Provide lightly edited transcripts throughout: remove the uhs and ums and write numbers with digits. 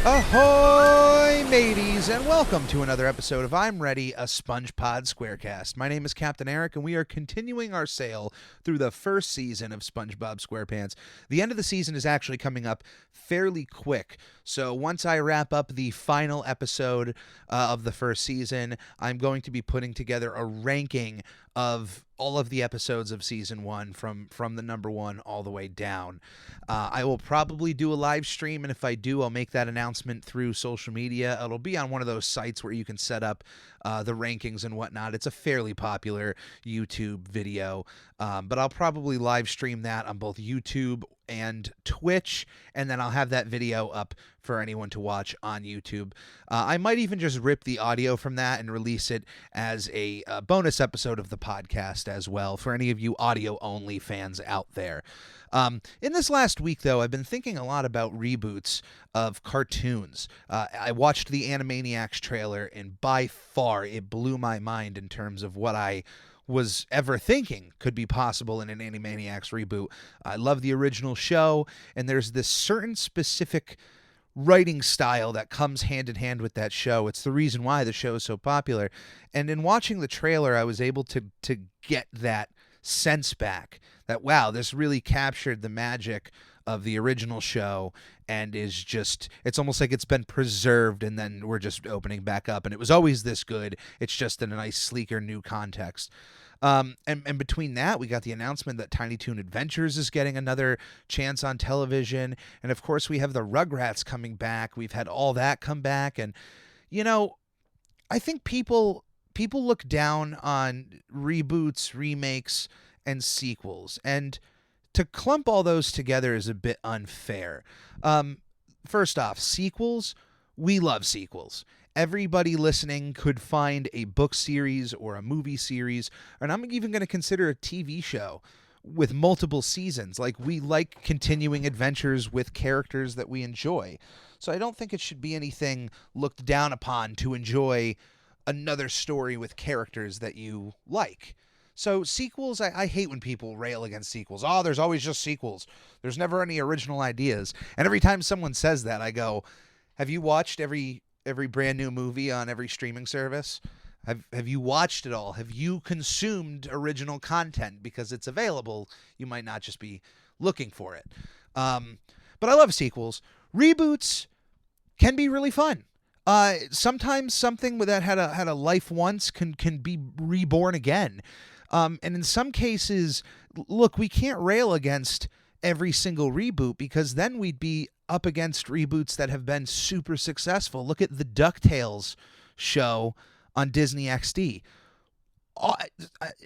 Ahoy, mateys, and welcome to another episode of I'm Ready, a SpongeBob SquareCast. My name is Captain Eric, and we are continuing our sail through the first season of SpongeBob SquarePants. The end of the season is actually coming up fairly quick, so once I wrap up the final episode of the first season, I'm going to be putting together a ranking of all of the episodes of season one from the number one all the way down. I will probably do a live stream, and if I do, I'll make that announcement through social media. It'll be on one of those sites where you can set up the rankings and whatnot. It's a fairly popular YouTube video, but I'll probably live stream that on both YouTube and Twitch, and then I'll have that video up for anyone to watch on YouTube. I might even just rip the audio from that and release it as a bonus episode of the podcast as well for any of you audio-only fans out there. In this last week, though, I've been thinking a lot about reboots of cartoons. I watched the Animaniacs trailer, and by far it blew my mind in terms of what I was ever thinking could be possible in an Animaniacs reboot. I love the original show, and there's this certain specific writing style that comes hand in hand with that show. It's the reason why the show is so popular. And in watching the trailer, I was able to get that sense back that, wow, this really captured the magic of the original show and is just, it's almost like it's been preserved and then we're just opening back up. And it was always this good. It's just in a nice, sleeker, new context. And between that, we got the announcement that Tiny Toon Adventures is getting another chance on television. And of course, we have the Rugrats coming back. We've had all that come back. And, you know, I think people look down on reboots, remakes, and sequels. And to clump all those together is a bit unfair. First off, sequels, we love sequels. Everybody listening could find a book series or a movie series, and I'm even going to consider a TV show with multiple seasons. Like, we like continuing adventures with characters that we enjoy. So I don't think it should be anything looked down upon to enjoy another story with characters that you like. So sequels, I hate when people rail against sequels. Oh, there's always just sequels. There's never any original ideas. And every time someone says that, I go, have you watched every brand new movie on every streaming service? Have you watched it all? Have you consumed original content? Because it's available. You might not just be looking for it. But I love sequels. Reboots can be really fun. Sometimes something that had a life once can be reborn again. And in some cases, look, we can't rail against every single reboot because then we'd be up against reboots that have been super successful. Look at the DuckTales show on Disney XD.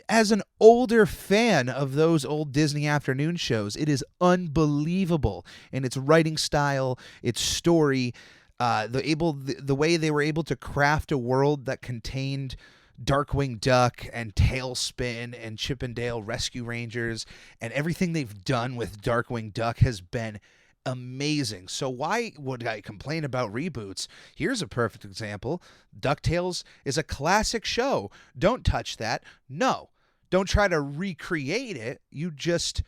As an older fan of those old Disney afternoon shows, it is unbelievable in its writing style, its story, the way they were able to craft a world that contained Darkwing Duck and Tailspin and Chip and Dale Rescue Rangers, and everything they've done with Darkwing Duck has been amazing. So why would I complain about reboots? Here's a perfect example. DuckTales is a classic show. Don't touch that. No. Don't try to recreate it. You just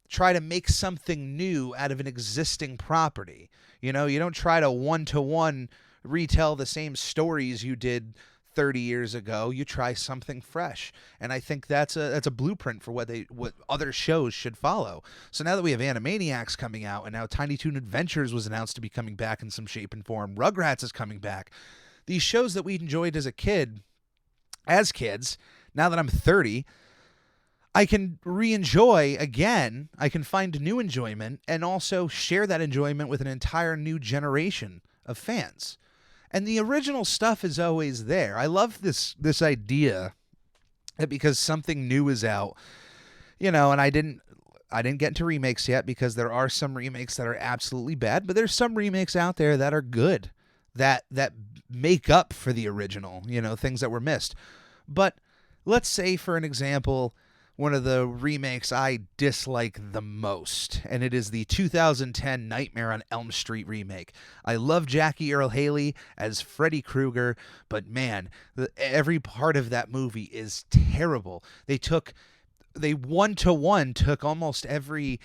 try to make something new out of an existing property. You know, you don't try to one-to-one retell the same stories you did 30 years ago. You try something fresh, and I think that's a blueprint for what other shows should follow. So now that we have Animaniacs coming out, and now Tiny Toon Adventures was announced to be coming back in some shape and form, Rugrats is coming back. These shows that we enjoyed as kids, now that I'm 30, I can re-enjoy again. I can find new enjoyment and also share that enjoyment with an entire new generation of fans. And the original stuff is always there. I love this idea that because something new is out, you know, and I didn't get into remakes yet because there are some remakes that are absolutely bad, but there's some remakes out there that are good, that make up for the original, you know, things that were missed. But let's say, for an example, one of the remakes I dislike the most, and it is the 2010 Nightmare on Elm Street remake. I love Jackie Earle Haley as Freddy Krueger, but man, every part of that movie is terrible. They one-to-one took almost every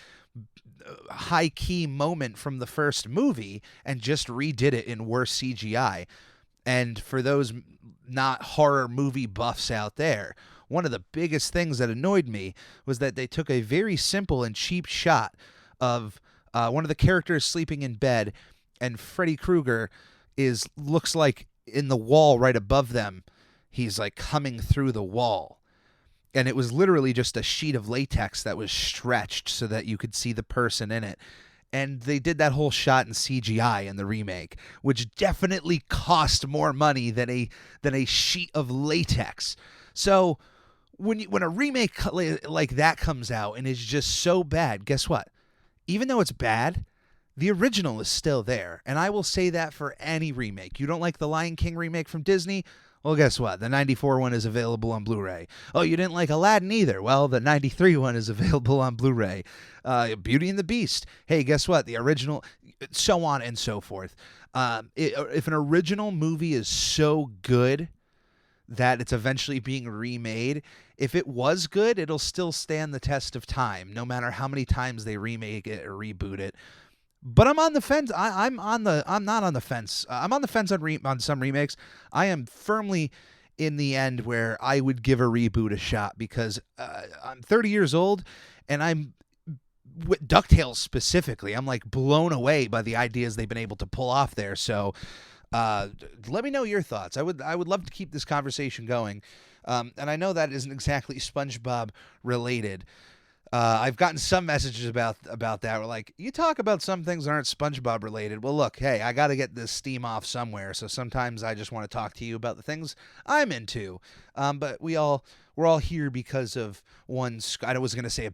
high key moment from the first movie and just redid it in worse CGI. And for those not horror movie buffs out there, one of the biggest things that annoyed me was that they took a very simple and cheap shot of one of the characters sleeping in bed, and Freddy Krueger looks like in the wall right above them. He's like coming through the wall. And it was literally just a sheet of latex that was stretched so that you could see the person in it. And they did that whole shot in CGI in the remake, which definitely cost more money than a sheet of latex. So when a remake like that comes out and is just so bad, guess what? Even though it's bad, the original is still there. And I will say that for any remake. You don't like the Lion King remake from Disney? Well, guess what? The 94 one is available on Blu-ray. Oh, you didn't like Aladdin either? Well, the 93 one is available on Blu-ray. Beauty and the Beast. Hey, guess what? The original, so on and so forth. If an original movie is so good that it's eventually being remade, if it was good, it'll still stand the test of time, no matter how many times they remake it or reboot it. But I'm on the fence. I'm not on the fence. I'm on the fence on some remakes. I am firmly in the end where I would give a reboot a shot because I'm 30 years old and I'm with DuckTales specifically. I'm like blown away by the ideas they've been able to pull off there. So let me know your thoughts. I would love to keep this conversation going. And I know that isn't exactly SpongeBob related. I've gotten some messages about that. We're like, you talk about some things that aren't SpongeBob related. Well, look, hey, I got to get this steam off somewhere. So sometimes I just want to talk to you about the things I'm into. But we're all here because of one. I was going to say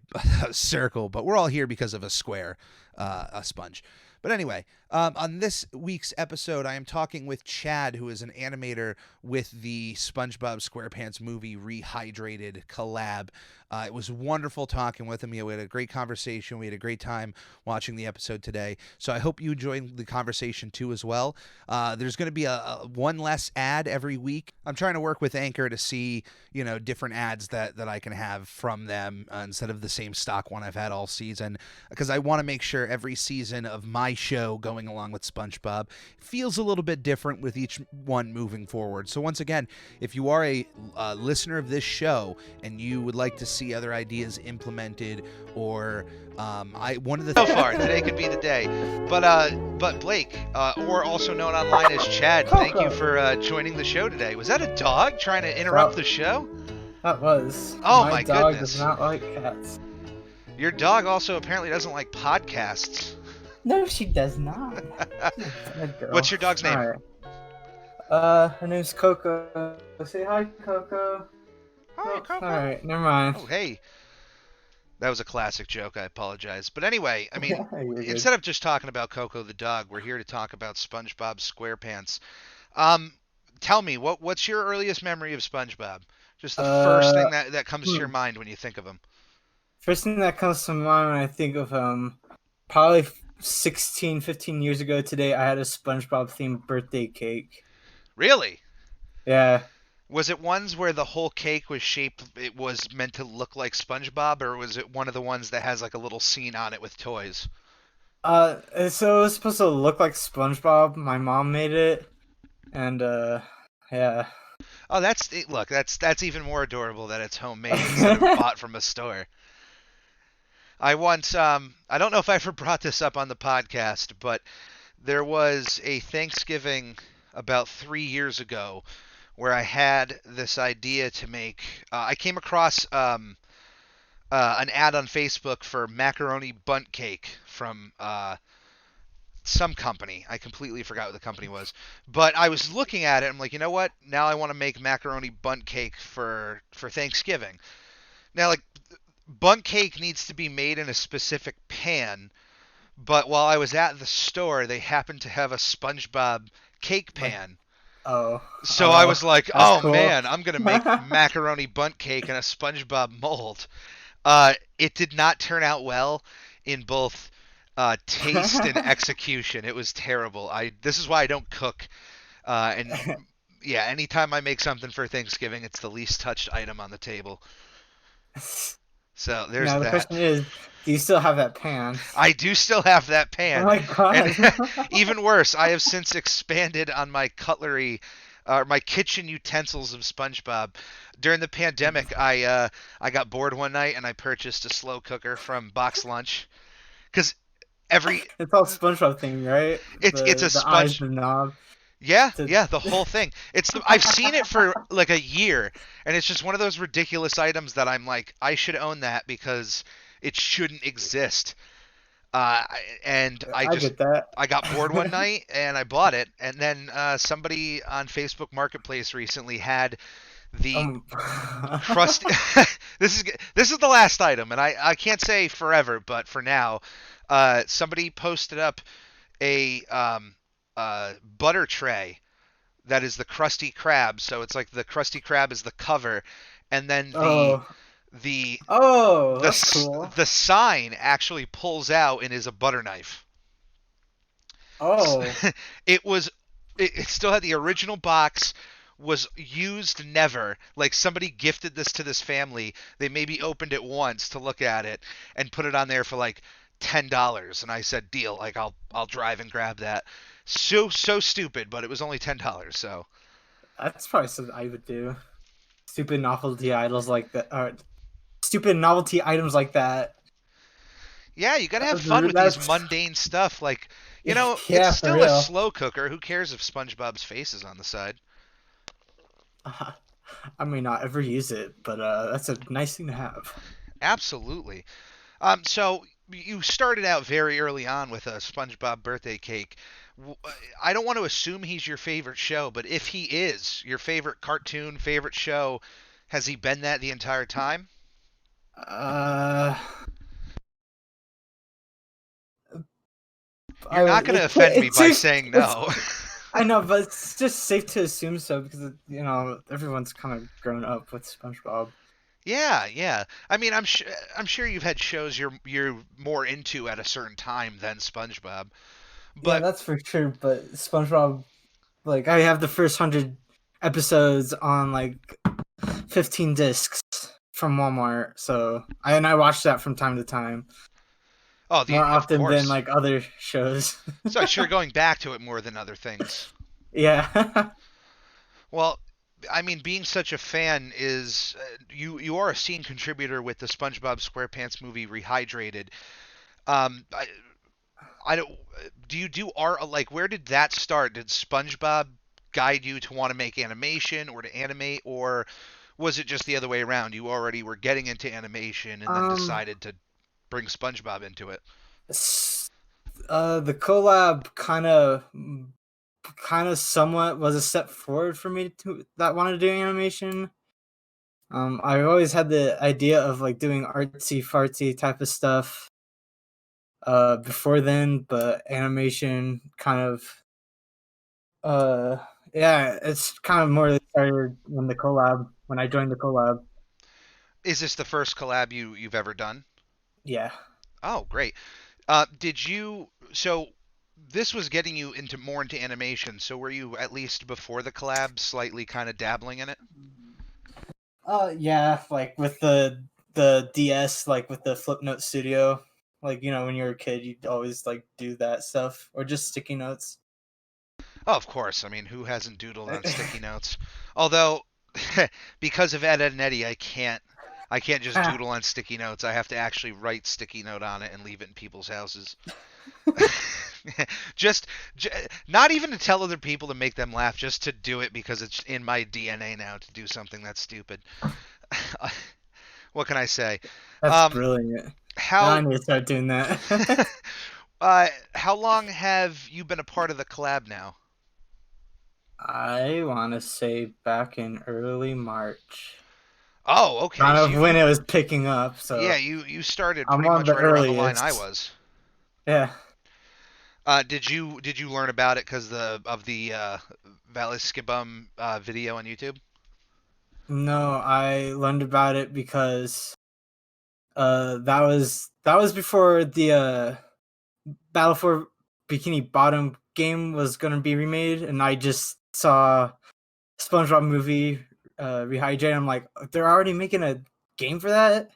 a circle, but we're all here because of a square, a sponge. But anyway, on this week's episode, I am talking with Chad, who is an animator with the SpongeBob SquarePants Movie Rehydrated collab. It was wonderful talking with him. We had a great conversation. We had a great time watching the episode today. So I hope you enjoyed the conversation too as well. There's going to be a one less ad every week. I'm trying to work with Anchor to see, different ads that I can have from them instead of the same stock one I've had all season, because I want to make sure every season of my show going along with SpongeBob feels a little bit different with each one moving forward. So once again, if you are a listener of this show and you would like to see other ideas implemented, or one of the so far today could be the day, but Blake, or also known online as Chad, thank you for joining the show today. Was that a dog trying to interrupt the show? That was. Oh my goodness. My dog goodness. does not like cats. Your dog also apparently doesn't like podcasts. No, she does not. What's your dog's name? Right. Her name's Coco. Say hi, Coco. Hi, Coco. Alright, never mind. Oh, hey. That was a classic joke. I apologize. But anyway, I mean, You're instead of just talking about Coco the dog, we're here to talk about SpongeBob SquarePants. Tell me, what's your earliest memory of SpongeBob? Just the first thing that comes to your mind when you think of him. First thing that comes to mind when I think of probably 15 years ago today, I had a SpongeBob-themed birthday cake. Really? Yeah. Was it ones where the whole cake was shaped, it was meant to look like SpongeBob, or was it one of the ones that has like a little scene on it with toys? So it was supposed to look like SpongeBob. My mom made it, and yeah. Oh, that's even more adorable that it's homemade instead of bought from a store. I once, I don't know if I ever brought this up on the podcast, but there was a Thanksgiving about 3 years ago where I had this idea to make, I came across an ad on Facebook for macaroni bundt cake from some company. I completely forgot what the company was. But I was looking at it, I'm like, you know what? Now I want to make macaroni bundt cake for Thanksgiving. Now, like, bundt cake needs to be made in a specific pan, but while I was at the store, they happened to have a SpongeBob cake pan. Oh. So I was like, oh cool. Man, I'm going to make macaroni bundt cake in a SpongeBob mold. It did not turn out well in both taste and execution. It was terrible. This is why I don't cook. And yeah, anytime I make something for Thanksgiving, it's the least touched item on the table. So there's Now the that. question is, do you still have that pan? I do still have that Oh pan, my and god. even worse, I have since expanded on my cutlery, my kitchen utensils of SpongeBob. During the pandemic, I got bored one night and I purchased a slow cooker from Box Lunch because every It's all SpongeBob thing, right? it's a The eyes, sponge. the knob. Yeah, To... yeah, the whole thing. I've seen it for like a year, and it's just one of those ridiculous items that I'm like, I should own that because it shouldn't exist. Uh, and I get that. I got bored one night and I bought it, and then somebody on Facebook Marketplace recently had the um, crust. This is the last item, and I can't say forever, but for now, somebody posted up a butter tray that is the Krusty Krab. So it's like the Krusty Krab is the cover, and then oh, the oh, the that's cool. the sign actually pulls out and is a butter knife. Oh, It was it still had the original box, was used never. Like somebody gifted this to this family. They maybe opened it once to look at it and put it on there for like $10, and I said deal. Like I'll drive and grab that. So stupid, but it was only $10. So that's probably something I would do. Stupid novelty idols like that, or stupid novelty items like that. yeah, you gotta have fun with these That's mundane stuff. Like, it's yeah, for still a real. slow cooker. Who cares if SpongeBob's face is on the side? I may not ever use it, but that's a nice thing to have. Absolutely. So you started out very early on with a SpongeBob birthday cake. I don't want to assume he's your favorite show, but if he is your favorite cartoon, favorite show, has he been that the entire time? Uh, You're not going to offend me it's by safe. saying It's no. I know, but it's just safe to assume so because everyone's kind of grown up with SpongeBob. Yeah, yeah. I mean, I'm sure you've had shows you're more into at a certain time than SpongeBob. Yeah, But that's for sure. But SpongeBob, like, I have the first 100 episodes on like 15 discs from Walmart. So I watch that from time to time, oh, more the of often than course. like other shows. So sure going back to it more than other things. Yeah. Well, I mean, being such a fan is you are a scene contributor with the SpongeBob SquarePants movie Rehydrated. Um, I don't. Do you do art? Like, where did that start? Did SpongeBob guide you to want to make animation or to animate, or was it just the other way around? You already were getting into animation and then um. decided to bring SpongeBob into it. The collab kind of somewhat was a step forward for me to that wanted to do animation. I always had the idea of like doing artsy fartsy type of stuff before then, but animation kind of uh yeah, it's kind of more started when I joined the collab. Is this the first collab you've ever done? Yeah. Oh, great. Did you? So this was getting you into more into animation. So were you at least before the collab slightly kind of dabbling in it? Yeah, like with the DS, like with the Flipnote Studio. Like, when you were a kid, you'd always like do that stuff or just sticky notes. Oh, of course. I mean, who hasn't doodled on sticky notes? Although, because of Ed, Ed and Eddie, I can't just doodle on sticky notes. I have to actually write sticky note on it and leave it in people's houses. just, not even to tell other people to make them laugh, just to do it because it's in my DNA now to do something that's stupid. What can I say? That's Um, brilliant. Now I how need to start doing that. how long have you been a part of the collab now? I want to say back in early March. Oh, okay. Kind So of when it was picking up, yeah, so you started I'm pretty on much the right around the line I earliest. was. Yeah. Did you learn about it because of the Valiskibum video on YouTube? No, I learned about it because that was before the Battle for Bikini Bottom game was gonna be remade, and I just saw SpongeBob movie Rehydrated. I'm like, they're already making a game for that.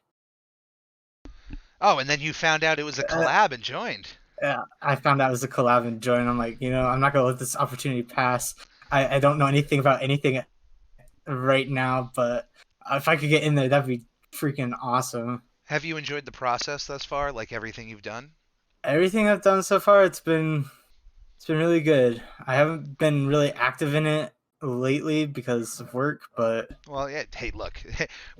Oh, and then you found out it was a Uh, collab and joined. yeah, I found out it was a collab and joined. I'm like, I'm not gonna let this opportunity pass. I don't know anything about anything right now, but if I could get in there, that'd be freaking awesome. Have you enjoyed the process thus far, like everything you've done? Everything I've done so far, it's been really good. I haven't been really active in it lately because of work, but Well, yeah. Hey, look,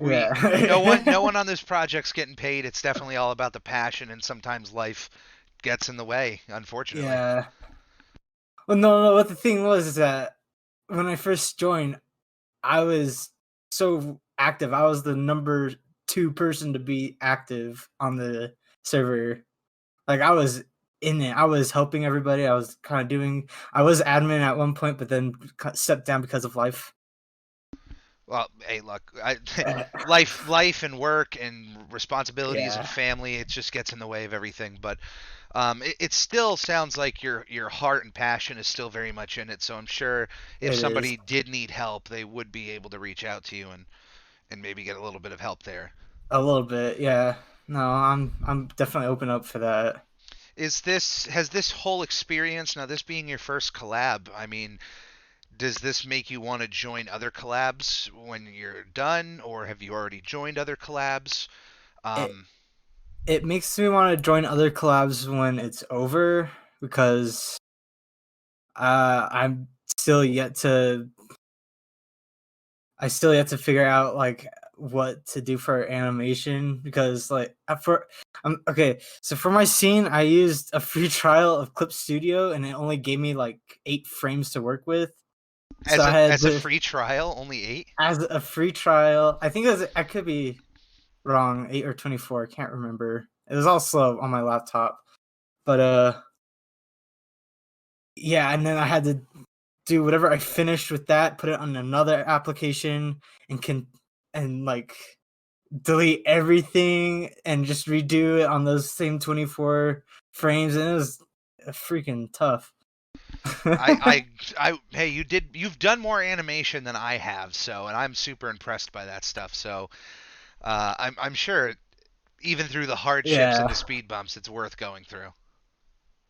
no yeah. one on this project's getting paid. It's definitely all about the passion, and sometimes life gets in the way, unfortunately. Yeah. Well, no. What the thing was is that when I first joined, I was so active. I was the number two person to be active on the server. Like I was in it. I was helping everybody. I was kind of doing. I was admin at one point, but then stepped down because of life. Well, hey, look, life and work and responsibilities and Yeah, family, it just gets in the way of everything. But it still sounds like your heart and passion is still very much in it. So I'm sure if it is somebody did need help, they would be able to reach out to you and maybe get a little bit of help there. a little bit. Yeah. No, I'm definitely open up for that. Has this whole experience, now this being your first collab, I mean, does this make you want to join other collabs when you're done, or have you already joined other collabs? It Um, it makes me want to join other collabs when it's over because I'm still yet to I still yet to figure out like what to do for animation because like for okay, so for my scene I used a free trial of Clip Studio and it only gave me like 8 frames to work with. So as I a had as a to free trial, only 8? as a free trial. I think it was I could be wrong, 8 or 24, I can't remember. It was all slow on my laptop. But yeah, and then I had to do whatever I finished with that, put it on another application and like delete everything and just redo it on those same 24 frames and it was freaking tough. Hey, you've done more animation than I have, so, and I'm super impressed by that stuff. So, I'm sure even through the hardships and the Yeah, speed bumps, it's worth going through.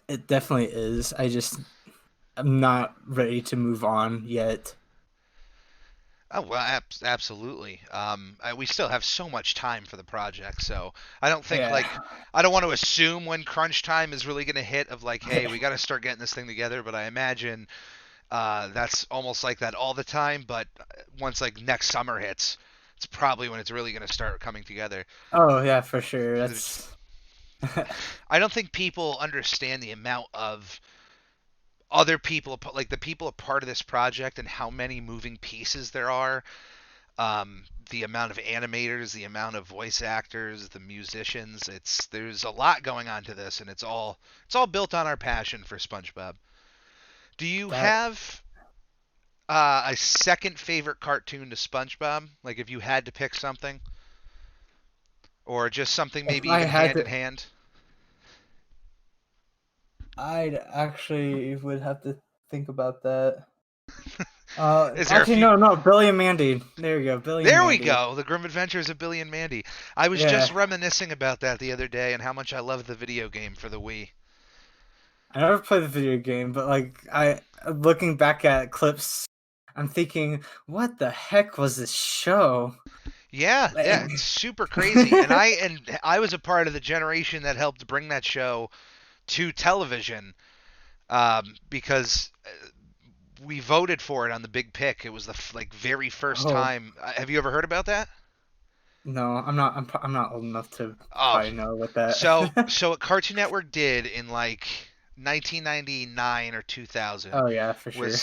it definitely is. I'm not ready to move on yet. Oh well, absolutely. We still have so much time for the project, so I don't think Yeah. like I don't want to assume when crunch time is really going to hit of like, hey, we got to start getting this thing together. But I imagine that's almost like that all the time. But once like next summer hits, it's probably when it's really going to start coming together. Oh yeah, for sure. There's, That's I don't think people understand the amount of other people, like the people a part of this project, and how many moving pieces there are. The amount of animators, the amount of voice actors, the musicians. There's a lot going on to this, and it's all built on our passion for SpongeBob. Do you that have a second favorite cartoon to SpongeBob? Like if you had to pick something, or just something if maybe I even had hand in to hand. I'd actually would have to think about that. Is there a Actually, few? no, Billy and Mandy. There you go, Billy and There we Mandy. go. The Grim Adventures of Billy and Mandy. I was just Yeah, reminiscing about that the other day and how much I love the video game for the Wii. I never played the video game, but like looking back at clips, I'm thinking, what the heck was this show? Yeah, Like, yeah, it's super crazy. And I was a part of the generation that helped bring that show to television because we voted for it on the Big Pick. It was the like very first oh time. Have you ever heard about that? no, I'm not. I'm not old enough to Oh, probably know what that. so what Cartoon Network did in like 1999 or 2000 Oh yeah, for sure.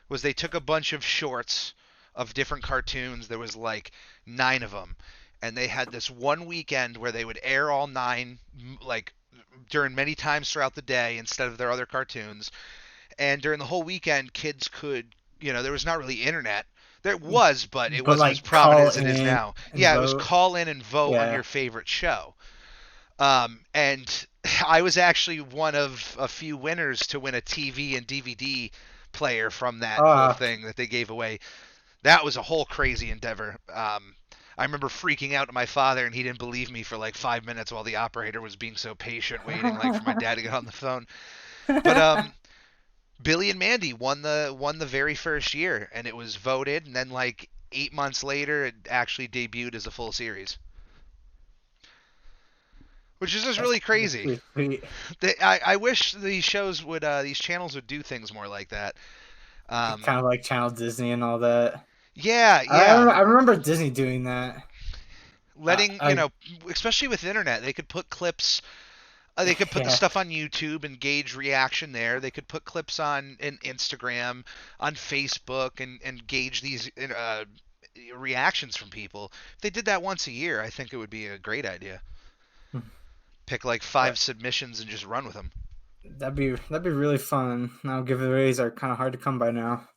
was they took a bunch of shorts of different cartoons. There was like 9 of them, and they had this one weekend where they would air all 9 like during many times throughout the day instead of their other cartoons. And during the whole weekend, kids could, there was not really internet. There was, but it But wasn't as like prominent call as it is in now. and Yeah, it was vote. call in and vote on Yeah. your favorite show. And I was actually one of a few winners to win a TV and DVD player from that whole Ah, thing that they gave away. That was a whole crazy endeavor. I remember freaking out to my father, and he didn't believe me for like 5 minutes while the operator was being so patient, waiting like for my dad to get on the phone. But Billy and Mandy won the very first year, and it was voted, and then like 8 months later, it actually debuted as a full series, which is just really That's crazy. pretty sweet. I wish these shows would these channels would do things more like that. Um, Kind of like Channel Disney and all that. yeah, I yeah. remember, I remember Disney doing that. Letting I especially with internet, they could put clips. They could put the yeah. stuff on YouTube and gauge reaction there. They could put clips on in Instagram, on Facebook, and gauge these reactions from people. If they did that once a year, I think it would be a great idea. Pick like That, 5 submissions and just run with them. that'd be really fun. Now giveaways are kind of hard to come by now.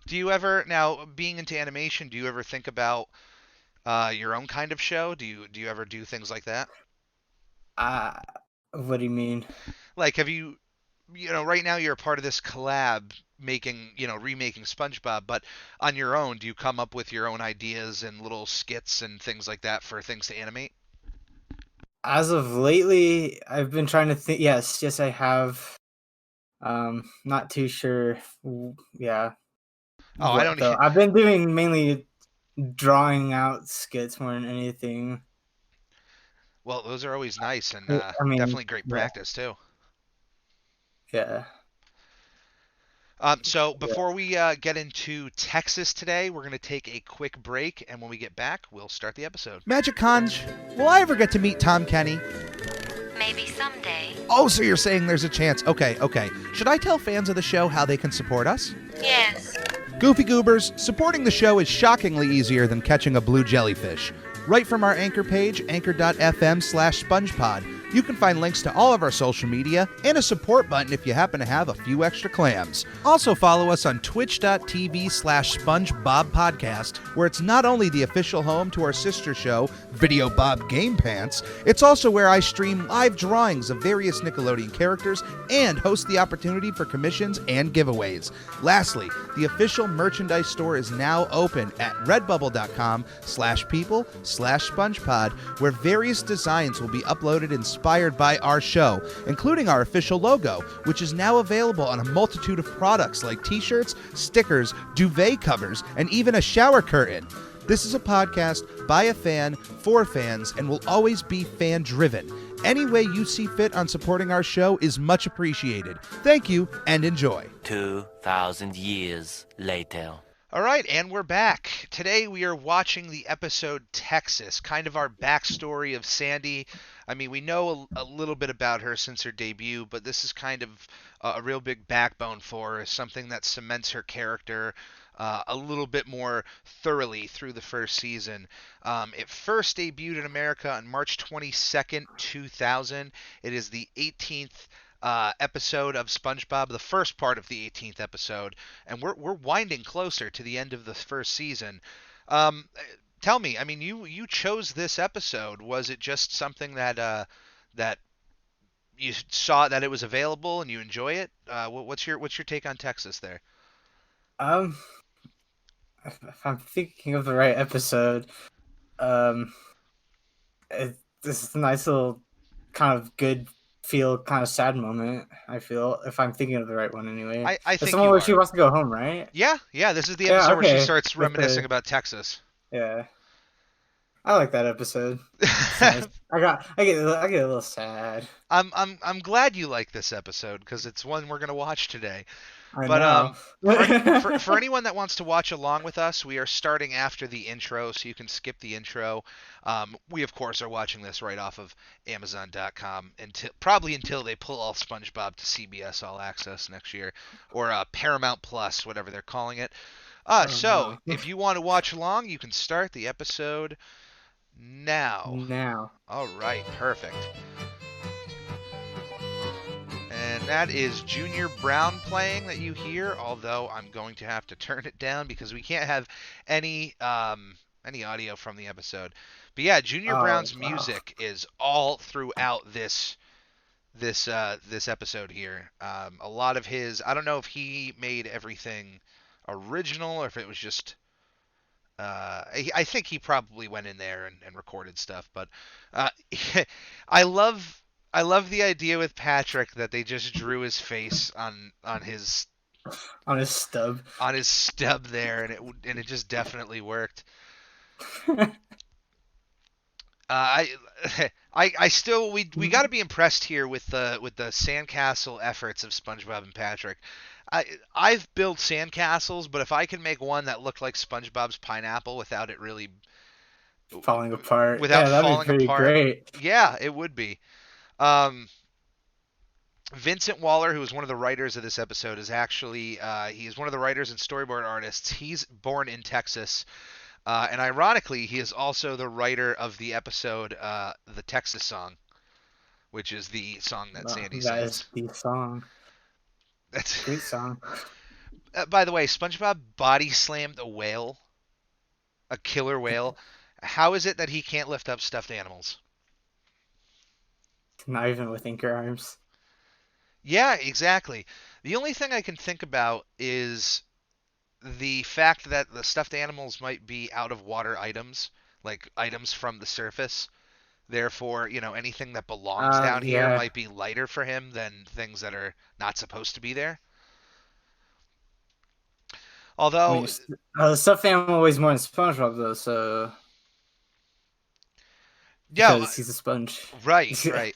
Do you ever now being into animation? Do you ever think about your own kind of show? Do you ever do things like that? Uh, what do you mean? Like, have you right now you're a part of this collab making, remaking SpongeBob, but on your own, do you come up with your own ideas and little skits and things like that for things to animate? As of lately, I've been trying to think. Yes, I have. Not too sure. Yeah, Oh, I what don't. though? I've been doing mainly drawing out skits more than anything. Well, those are always nice and I mean, definitely great yeah, practice too. yeah, So yeah. before we get into Texas today, we're going to take a quick break, and when we get back, we'll start the episode. Magic Conj, will I ever get to meet Tom Kenny? Maybe someday. Oh, so you're saying there's a chance. Okay. Should I tell fans of the show how they can support us? Yes. Goofy Goobers, supporting the show is shockingly easier than catching a blue jellyfish. Right from our anchor page, anchor.fm/SpongePod, you can find links to all of our social media and a support button if you happen to have a few extra clams. Also follow us on twitch.tv/SpongeBobPodcast, where it's not only the official home to our sister show, Video Bob Game Pants, it's also where I stream live drawings of various Nickelodeon characters and host the opportunity for commissions and giveaways. Lastly, the official merchandise store is now open at redbubble.com/people/SpongePod, where various designs will be uploaded inspired by our show, including our official logo, which is now available on a multitude of products like t-shirts, stickers, duvet covers, and even a shower curtain. This is a podcast by a fan, for fans, and will always be fan-driven. Any way you see fit on supporting our show is much appreciated. Thank you, and enjoy. 2,000 years later. All right, and we're back. Today we are watching the episode Texas, kind of our backstory of Sandy. I mean, we know a little bit about her since her debut, but this is kind of a real big backbone for her, something that cements her character a little bit more thoroughly through the first season. It first debuted in America on March 22nd, 2000. It is the 18th episode of SpongeBob, the first part of the 18th episode, and we're winding closer to the end of the first season. Um, Tell me, I mean, you chose this episode. Was it just something that you saw that it was available and you enjoy it? What's your take on Texas there? Um, if I'm thinking of the right episode, um, this is a nice little kind of good feel, kind of sad moment. I feel if I'm thinking of the right one anyway. I It's the think one you where she are. wants to go home, right? Yeah. This is the Yeah. episode where she Okay. starts reminiscing about Texas. Yeah. I like that episode. It's nice. I get a little sad. I'm glad you like this episode because it's one we're gonna watch today. I But know. for anyone that wants to watch along with us, we are starting after the intro, so you can skip the intro. We of course are watching this right off of Amazon.com until they pull all SpongeBob to CBS All Access next year, or Paramount Plus, whatever they're calling it. Oh, So no. if you want to watch along, you can start the episode now. Now. All right, perfect. And that is Junior Brown playing that you hear, although I'm going to have to turn it down because we can't have any audio from the episode. But yeah, Junior Oh, Brown's wow. music is all throughout this episode here. A lot of his, I don't know if he made everything original or if it was just I think he probably went in there and recorded stuff, but uh, I love I love the idea with Patrick that they just drew his face on his stub. on his stub there, and it just definitely worked. I I still we got to be impressed here with the sandcastle efforts of SpongeBob and Patrick. I've built sandcastles, but if I can make one that looked like SpongeBob's pineapple without it really Falling apart. without Yeah, that'd be falling pretty apart, great. yeah, it would be. Um, Vincent Waller, who is one of the writers of this episode, is actually he is one of the writers and storyboard artists. He's born in Texas, and ironically, he is also the writer of the episode "The Texas Song," which is the song that Sandy That sings. is the song. That's Great song. by the way, SpongeBob body slammed a whale, a killer whale. How is it that he can't lift up stuffed animals? Not even with anchor arms. Yeah, exactly. The only thing I can think about is the fact that the stuffed animals might be out of water items, like items from the surface. Therefore, anything that belongs down here Yeah. might be lighter for him than things that are not supposed to be there. I mean, Although, the stuffed animal weighs more than SpongeBob though, so yeah, because he's a sponge. right, right.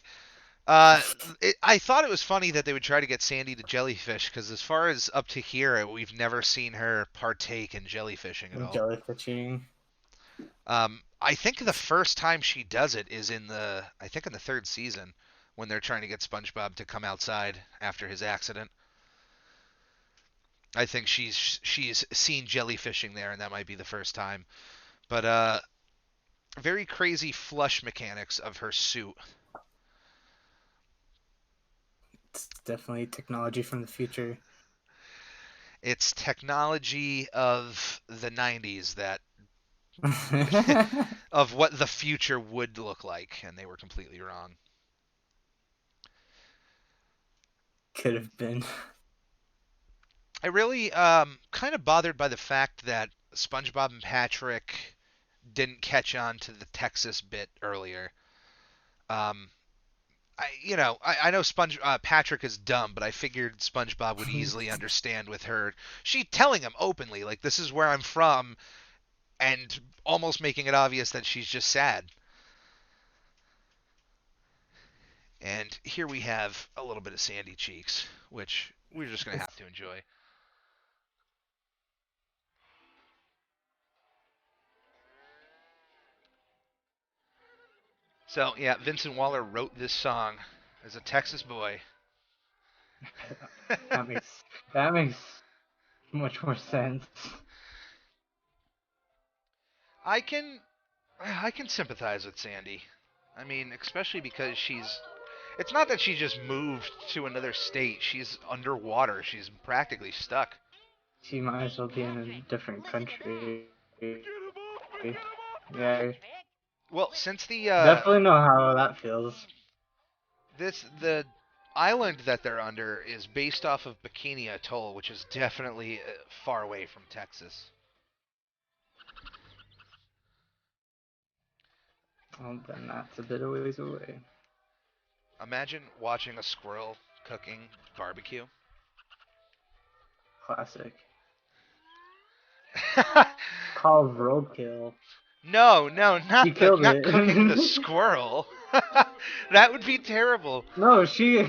I thought it was funny that they would try to get Sandy to jellyfish because, as far as up to here, we've never seen her partake in jellyfishing at all. Jellyfishing. I think the first time she does it is in the third season when they're trying to get SpongeBob to come outside after his accident. I think she's seen jellyfishing there, and that might be the first time. But very crazy flush mechanics of her suit. It's definitely technology from the future. It's technology of the 90s that of what the future would look like, and they were completely wrong. Could have been. I really kind of bothered by the fact that SpongeBob and Patrick didn't catch on to the Texas bit earlier. Um, I know Patrick is dumb, but I figured SpongeBob would easily understand with her. She telling him openly, like, this is where I'm from, and almost making it obvious that she's just sad. And here we have a little bit of Sandy Cheeks, which we're just going to have to enjoy. So, yeah, Vincent Waller wrote this song as a Texas boy. that makes much more sense. I can sympathize with Sandy. I mean, especially because it's not that she just moved to another state. She's underwater. She's practically stuck. She might as well be in a different country. Yeah, Well, since the definitely know how that feels. the island that they're under is based off of Bikini Atoll, which is definitely far away from Texas. Well, then that's a bit of ways away. Imagine watching a squirrel cooking barbecue. Classic. Called roadkill. No, not She killed not it. cooking the squirrel. That would be terrible. No, she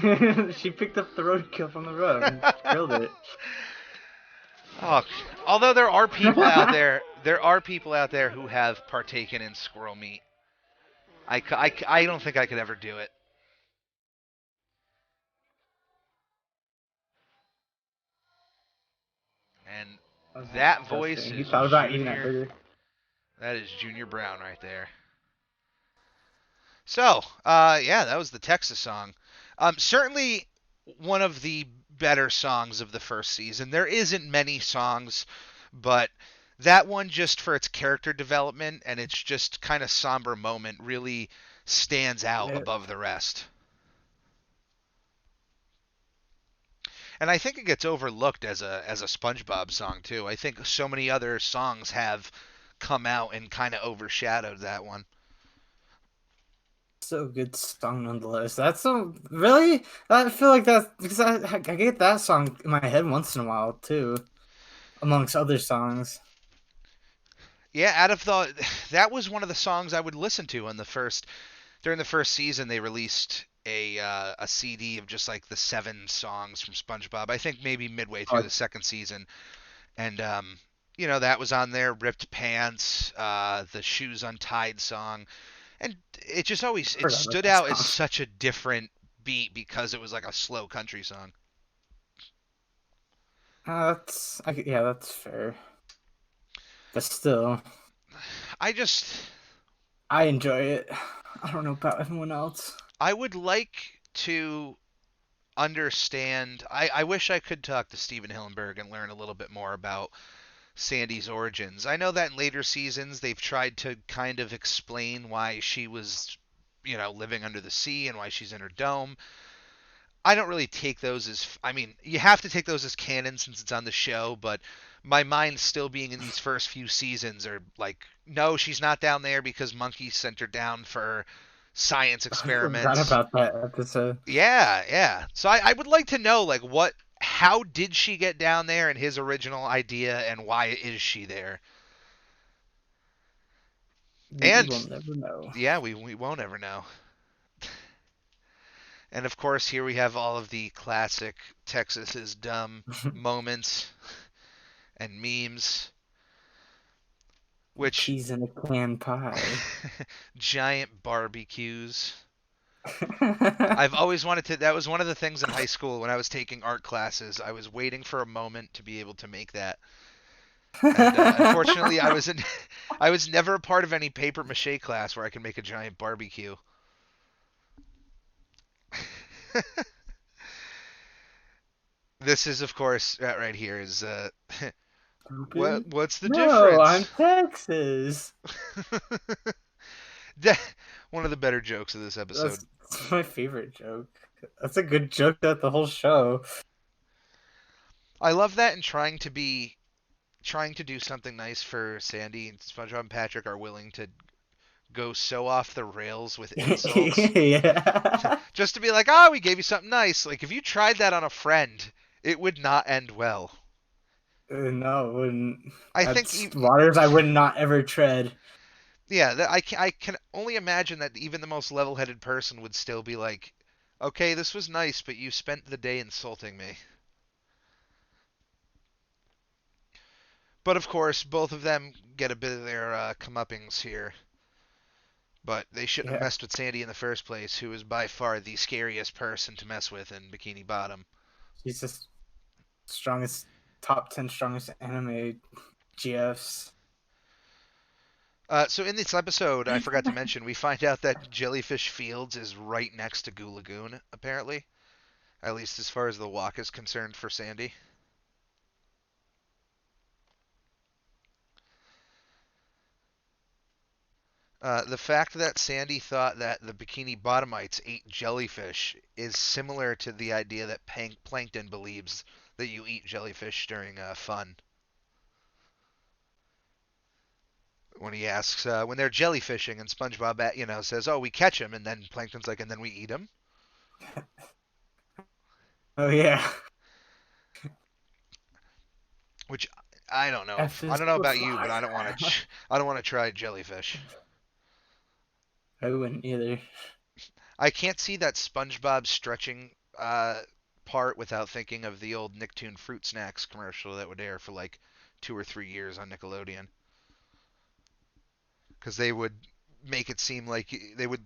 she picked up the roadkill from the road and killed it. Oh, although there are people out there who have partaken in squirrel meat. I don't think I could ever do it. And that voice He is thought about eating that Junior. burger. That is Junior Brown right there. So, yeah, that was the Texas song. Certainly one of the better songs of the first season. There isn't many songs, but that one, just for its character development and its just kind of somber moment, really stands out Yeah. above the rest. And I think it gets overlooked as a SpongeBob song too. I think so many other songs have come out and kind of overshadowed that one. So good song nonetheless. That's so really. I feel like that's because I get that song in my head once in a while too, amongst other songs. Yeah, that was one of the songs I would listen to during the first season. They released a CD of just like the 7 songs from SpongeBob. I think maybe midway through the second season, and that was on there. Ripped Pants, the Shoes Untied song, and it just always stood out as such a different beat because it was like a slow country song. That's fair. But still, I enjoy it. I don't know about everyone else. I would like to understand. I wish I could talk to Steven Hillenburg and learn a little bit more about Sandy's origins. I know that in later seasons they've tried to kind of explain why she was, living under the sea and why she's in her dome. I don't really take those as, I mean, you have to take those as canon since it's on the show, but my mind still being in these first few seasons are like, no, she's not down there because monkeys sent her down for science experiments. I forgot about that episode. Yeah. So I would like to know, like, how did she get down there and his original idea, and why is she there? And we'll never know. Yeah, we won't ever know. And of course, here we have all of the classic Texas is dumb moments and memes. Which cheese in a can pie. Giant barbecues. I've always wanted to. That was one of the things in high school when I was taking art classes. I was waiting for a moment to be able to make that. And unfortunately, I was never a part of any paper mache class where I could make a giant barbecue. This is, of course, right here is what's the difference? No, I'm Texas. One of the better jokes of this episode. That's my favorite joke. That's a good joke throughout the whole show. I love that, and trying to do something nice for Sandy, and SpongeBob and Patrick are willing to go so off the rails with insults. Yeah. Just to be like, we gave you something nice. Like, if you tried that on a friend, it would not end well. No, it wouldn't. I That's think waters I would not ever tread. Yeah, I can only imagine that even the most level-headed person would still be like, okay, this was nice, but you spent the day insulting me. But of course, both of them get a bit of their comeuppings here. But they shouldn't have messed with Sandy in the first place, who is by far the scariest person to mess with in Bikini Bottom. She's the top 10 strongest anime GFs. So in this episode, I forgot to mention, we find out that Jellyfish Fields is right next to Goo Lagoon, apparently. At least as far as the walk is concerned for Sandy. The fact that Sandy thought that the Bikini Bottomites ate jellyfish is similar to the idea that Plankton believes that you eat jellyfish during fun. When he asks, when they're jellyfishing, and SpongeBob, says, "Oh, we catch him," and then Plankton's like, "And then we eat him." Oh yeah. Which I don't know. I don't know about you, but I don't want to. I don't want to try jellyfish. I wouldn't either. I can't see that SpongeBob stretching part without thinking of the old Nicktoon Fruit Snacks commercial that would air for like 2 or 3 years on Nickelodeon. Because they would make it seem like they would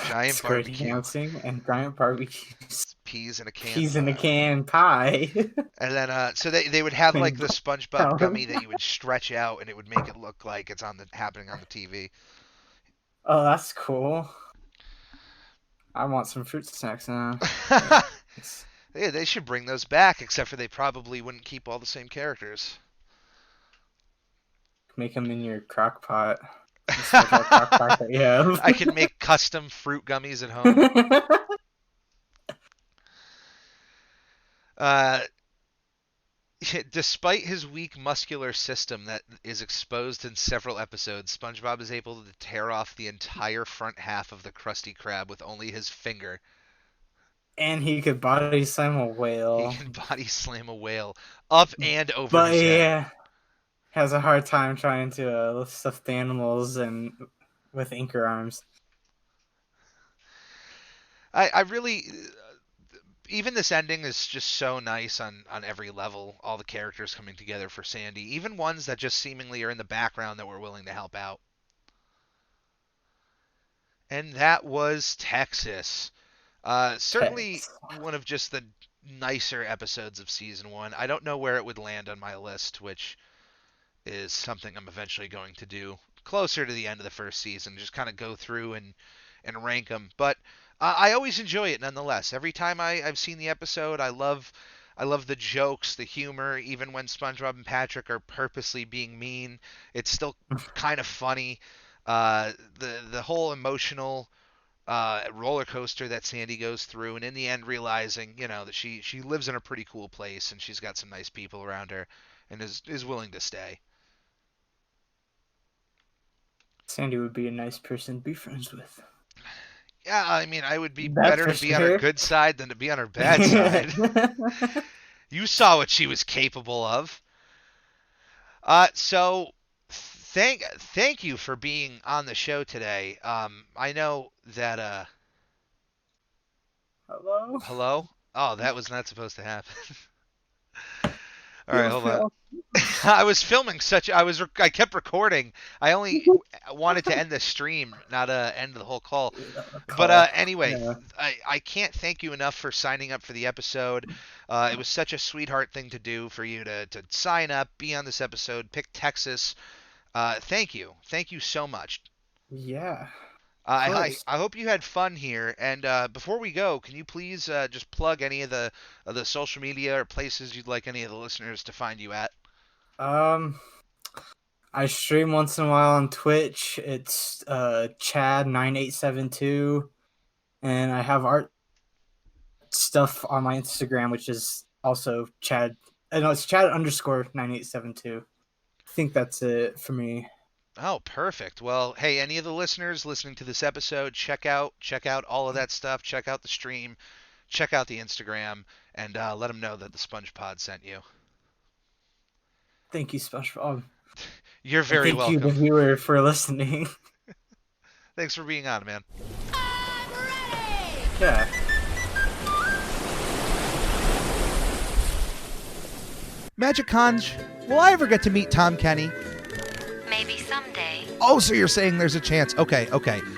giant barbecue dancing and giant barbecues. Peas in a can. Peas in a can pie. And then so they would have like the SpongeBob gummy that you would stretch out, and it would make it look like it's happening on the TV. Oh, that's cool. I want some fruit snacks now. Yeah, they should bring those back, except for they probably wouldn't keep all the same characters. Make them in your crock pot. Yeah. I can make custom fruit gummies at home. Despite his weak muscular system that is exposed in several episodes, SpongeBob is able to tear off the entire front half of the Krusty Krab with only his finger. And he could body slam a He whale. can body slam a whale up and over But his head. yeah, has a hard time trying to lift stuffed animals and with anchor arms. I really, even this ending is just so nice on every level. All the characters coming together for Sandy, even ones that just seemingly are in the background that were willing to help out. And that was Texas. Certainly one of just the nicer episodes of season 1. I don't know where it would land on my list, which is something I'm eventually going to do closer to the end of the first season. Just kind of go through and rank them. But I always enjoy it nonetheless. Every time I've seen the episode, I love the jokes, the humor. Even when SpongeBob and Patrick are purposely being mean, it's still kind of funny. The whole emotional roller coaster that Sandy goes through, and in the end realizing, that she lives in a pretty cool place and she's got some nice people around her and is willing to stay. Sandy would be a nice person to be friends with. Yeah, I mean, I would be That's better for to be on her sure. good side than to be on her bad side. You saw what she was capable of. So thank you for being on the show today. I know that Hello? hello? Oh, that was not supposed to happen. All right, hold on. I was filming I kept recording. I only wanted to end the stream, not end the whole call. But anyway, Yeah. I can't thank you enough for signing up for the episode. It was such a sweetheart thing to do for you to sign up, be on this episode, pick Texas. Thank you so much. Yeah. I hope you had fun here. And before we go, can you please just plug any of the social media or places you'd like any of the listeners to find you at? I stream once in a while on Twitch. It's Chad9872, and I have art stuff on my Instagram, which is also Chad. No, it's Chad_9872. I think that's it for me. Oh, perfect. Well, hey, any of the listeners listening to this episode, check out all of that stuff. Check out the stream. Check out the Instagram, and let them know that the SpongePod sent you. Thank you, SpongeBob. You're very welcome. Thank you, the viewer, for listening. Thanks for being on, man. Yeah. Magic Conj, will I ever get to meet Tom Kenny? Maybe someday. Oh, so you're saying there's a chance. Okay.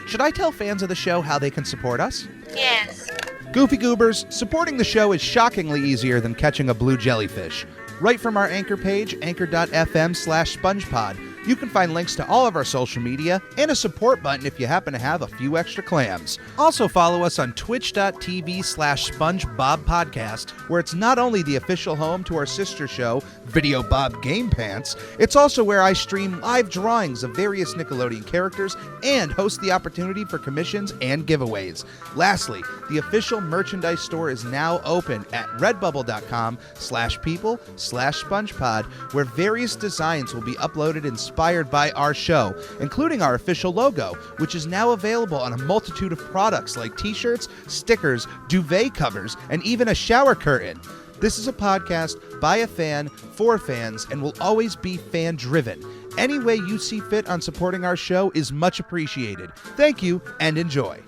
Should I tell fans of the show how they can support us? Yes. Goofy Goobers, supporting the show is shockingly easier than catching a blue jellyfish. Right from our anchor page, anchor.fm/SpongePod, you can find links to all of our social media and a support button if you happen to have a few extra clams. Also follow us on twitch.tv/SpongeBobPodcast, where it's not only the official home to our sister show, Video Bob Game Pants, it's also where I stream live drawings of various Nickelodeon characters and host the opportunity for commissions and giveaways. Lastly, the official merchandise store is now open at redbubble.com/people/SpongePod, where various designs will be uploaded inspired by our show, including our official logo, which is now available on a multitude of products like t-shirts, stickers, duvet covers, and even a shower curtain. This is a podcast by a fan, for fans, and will always be fan-driven. Any way you see fit on supporting our show is much appreciated. Thank you, and enjoy.